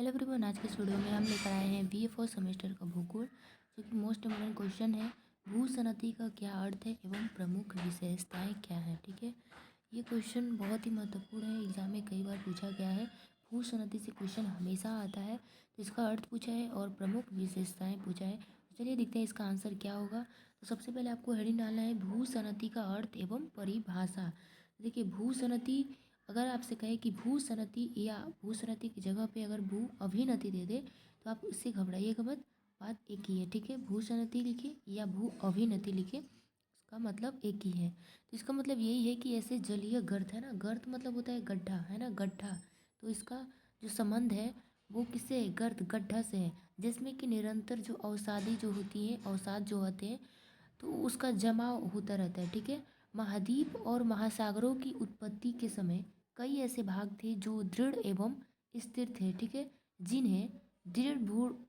Hello everyone, आज के इस वीडियो में हम लेकर आए हैं बीए फर्स्ट सेमेस्टर का भूगोल, जो कि मोस्ट इम्पोर्टेंट क्वेश्चन है। भूसनती का क्या अर्थ है एवं प्रमुख विशेषताएं क्या हैं। ठीक है, ये क्वेश्चन बहुत ही महत्वपूर्ण है, एग्जाम में कई बार पूछा गया है। भूसनती से क्वेश्चन हमेशा आता है, तो इसका अर्थ पूछा है और प्रमुख विशेषताएँ पूछा है। तो चलिए देखते हैं इसका आंसर क्या होगा। तो सबसे पहले आपको हेडिंग डालना है भूसनती का अर्थ एवं परिभाषा। देखिए, भूसनती अगर आपसे कहे कि भूसनती या भूसनती की जगह पे अगर भू अभिनति दे दे तो आप इससे घबराइएगा मत, बात एक ही है। ठीक है, भूसनती लिखे या भू अभिनति लिखे, उसका मतलब एक ही है। तो इसका मतलब यही है कि ऐसे जलीय गर्त है ना, गर्त मतलब होता है गड्ढा, है ना, गड्ढा। तो इसका जो संबंध है वो किससे है, गर्त गड्ढा से है, जिसमें कि निरंतर जो अवसादी जो होती हैं, अवसाद जो होते हैं, तो उसका जमाव होता रहता है। ठीक है, महाद्वीप और महासागरों की उत्पत्ति के समय कई ऐसे भाग थे जो दृढ़ एवं स्थिर थे। ठीक है, जिन्हें दृढ़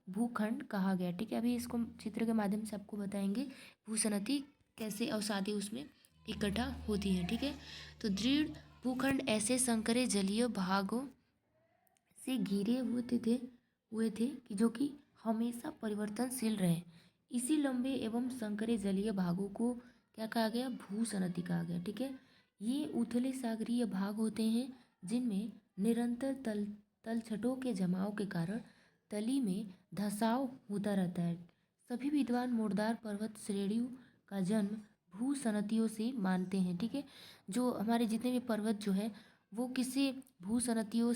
भूखंड कहा गया। ठीक है, अभी इसको चित्र के माध्यम से आपको बताएंगे भूसनती कैसे अवसादी उसमें इकट्ठा होती है। ठीक है, तो दृढ़ भूखंड ऐसे संकरे जलीय भागों से घिरे हुए थे कि जो कि हमेशा परिवर्तनशील रहे। इसी लंबे एवं संकरे जलीय भागों को क्या कहा गया, भूसनती कहा गया। ठीक है, ये उथले सागरीय भाग होते हैं जिनमें निरंतर तलछटों के जमाव के कारण तली में धंसाव होता रहता है। सभी विद्वान मुर्दार पर्वत श्रेणियों का जन्म भूसनतियों से मानते हैं। ठीक है, जो हमारे जितने भी पर्वत जो है वो किसी भूसनतियों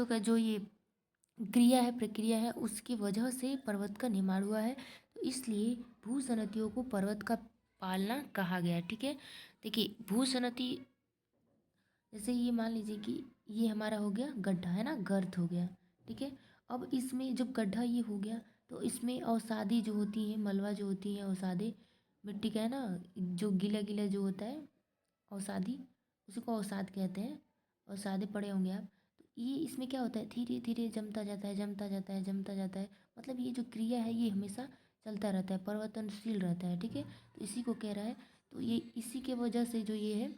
का जो ये क्रिया है, प्रक्रिया है, उसकी वजह से पर्वत का निर्माण हुआ है। तो इसलिए भूसनतियों को पर्वत का पालना कहा गया है। ठीक है, देखिए भूसनती जैसे ये मान लीजिए कि ये हमारा हो गया गड्ढा, है ना, गर्त हो गया। ठीक है, अब इसमें जब गड्ढा ये हो गया तो इसमें अवसादी जो होती है, मलबा जो होती है, अवसादे मिट्टी का, है ना, जो गीला गीला जो होता है अवसादी, उसी को अवसाद कहते हैं। अवसादे पड़े होंगे आप। तो ये इसमें क्या होता है, धीरे धीरे जमता जाता है, जमता जाता है, जमता जाता है। मतलब ये जो क्रिया है ये हमेशा चलता रहता है, परिवर्तनशील रहता है। ठीक है, तो इसी को कह रहा है। तो ये इसी के वजह से जो ये है,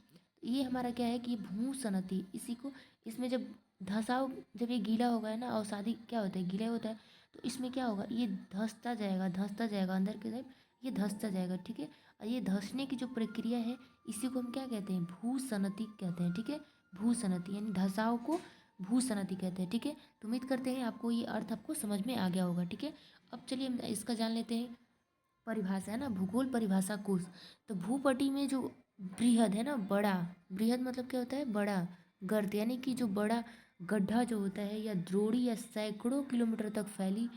ये हमारा क्या है कि भूसनती, इसी को इसमें जब धसाव, जब ये गीला होगा, है ना, अवसादी क्या होता है, गीला होता है, तो इसमें क्या होगा, ये धंसता जाएगा, धंसता जाएगा अंदर की तरफ, ये धंसता जाएगा। ठीक है, और ये धंसने की जो प्रक्रिया है इसी को हम क्या कहते हैं, भूसनती कहते हैं। ठीक है, भूसनती यानी धसाव को भूसनती कहते हैं। ठीक है, तो उम्मीद करते हैं आपको ये अर्थ आपको समझ में आ गया होगा। ठीक है, अब चलिए हम इसका जान लेते हैं परिभाषा, है ना, भूगोल परिभाषा कोश। तो भूपटी में जो बृहद है ना, बड़ा, बृहद मतलब क्या होता है, बड़ा गर्त, यानी कि जो बड़ा गड्ढा जो होता है या द्रोणी या सैकड़ों किलोमीटर तक फैली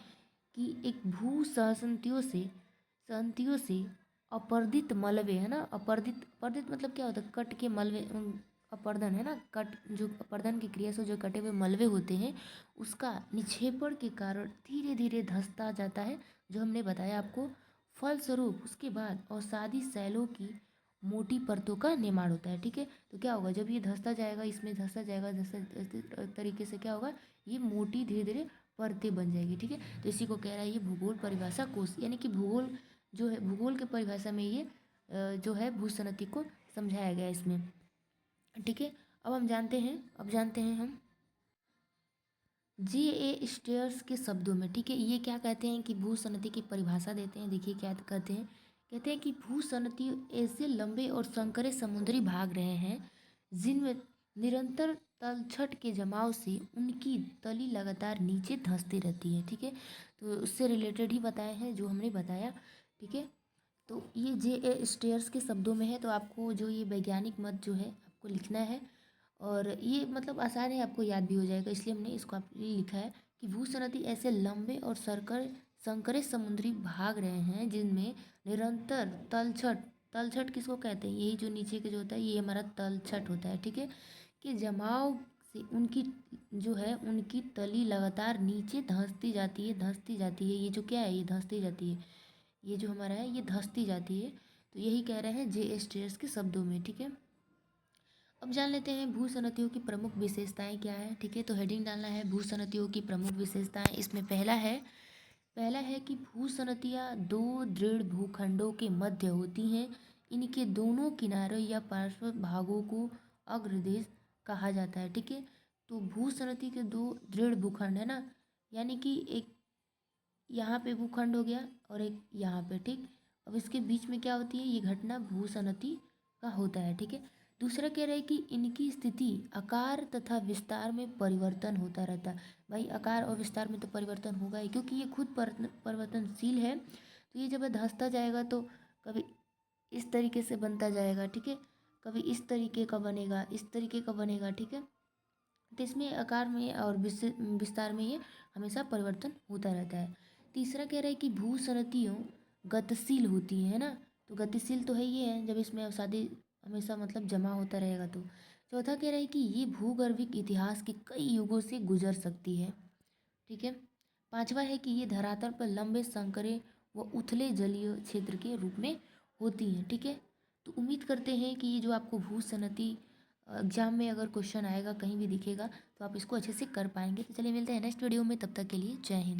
कि एक भू सहंतियों से अपर्दित मलबे, है ना, अपर्दित मतलब क्या होता है, कट के मलबे, अपर्दन, है ना, कट, जो अपर्दन की क्रिया से जो कटे हुए मलबे होते हैं उसका निक्षेपण के कारण धीरे धीरे धंसता जाता है, जो हमने बताया आपको। फलस्वरूप उसके बाद अवसादी शैलों की मोटी परतों का निर्माण होता है। ठीक है, तो क्या होगा, जब ये धंसता जाएगा, इसमें धंसता जाएगा, धंसते तरीके से क्या होगा, ये मोटी धीरे धीरे परतें बन जाएगी। ठीक है, तो इसी को कह रहा है ये भूगोल परिभाषा कोश, यानी कि भूगोल जो है, भूगोल के परिभाषा में ये जो है भूसनती को समझाया गया है इसमें। ठीक है, अब जानते हैं हम J.A. स्टेयर्स के शब्दों में। ठीक है, ये क्या कहते हैं कि भूसनती की परिभाषा देते हैं। देखिए क्या कहते हैं, कहते हैं कि भूसनती ऐसे लंबे और संकरे समुद्री भाग रहे हैं जिनमें निरंतर तलछट के जमाव से उनकी तली लगातार नीचे धंसती रहती है। ठीक है, तो उससे रिलेटेड ही बताए हैं जो हमने बताया। ठीक है, तो ये J.A. स्टेयर्स के शब्दों में है, तो आपको जो ये वैज्ञानिक मत जो है आपको लिखना है, और ये मतलब आसान है, आपको याद भी हो जाएगा, इसलिए हमने इसको आप लिए लिखा है कि भूसनती ऐसे लंबे और संकरे समुद्री भाग रहे हैं जिनमें निरंतर तलछट, तलछट किसको कहते हैं, यही जो नीचे के जो होता है ये हमारा तलछट होता है। ठीक है, कि जमाव से उनकी जो है उनकी तली लगातार नीचे धंसती जाती है, धंसती जाती है। ये जो क्या है, ये धंसती जाती है, ये जो हमारा है ये धंसती जाती है। तो यही कह रहे हैं J.A. स्टेयर्स के शब्दों में। ठीक है, अब जान लेते हैं भूसनतियों की प्रमुख विशेषताएं क्या है। ठीक है, तो हेडिंग डालना है भूसनतियों की प्रमुख विशेषताएं। इसमें पहला है कि भूसनतियाँ दो दृढ़ भूखंडों के मध्य होती हैं। इनके दोनों किनारों या पार्श्व भागों को अग्रदेश कहा जाता है। ठीक है, तो भूसनती के दो दृढ़ भूखंड है ना, यानी कि एक यहाँ पे भूखंड हो गया और एक यहाँ पे, ठीक। अब इसके बीच में क्या होती है, ये घटना भूसनती का होता है, ठीक है। दूसरा कह रहा है कि इनकी स्थिति आकार तथा विस्तार में परिवर्तन होता रहता है। भाई आकार और विस्तार में तो परिवर्तन होगा ही, क्योंकि ये खुद परिवर्तनशील है। तो ये जब धंसता जाएगा तो कभी इस तरीके से बनता जाएगा, ठीक है, कभी इस तरीके का बनेगा, इस तरीके का बनेगा, ठीक है। तो इसमें आकार में और विस्तार में ये हमेशा परिवर्तन होता रहता है। तीसरा कह रहा है कि भूसनतियों गतिशील होती है ना, तो गतिशील तो है ये है जब इसमें अवसादी हमेशा मतलब जमा होता रहेगा तो। चौथा कह रहा है कि ये भूगर्भिक इतिहास के कई युगों से गुजर सकती है, ठीक है। पांचवा है कि ये धरातल पर लंबे संकरे व उथले जलीय क्षेत्र के रूप में होती हैं, ठीक है। तो उम्मीद करते हैं कि ये जो आपको भूसनती एग्जाम में अगर क्वेश्चन आएगा, कहीं भी दिखेगा, तो आप इसको अच्छे से कर पाएंगे। तो चलिए मिलते हैं नेक्स्ट वीडियो में, तब तक के लिए जय हिंद।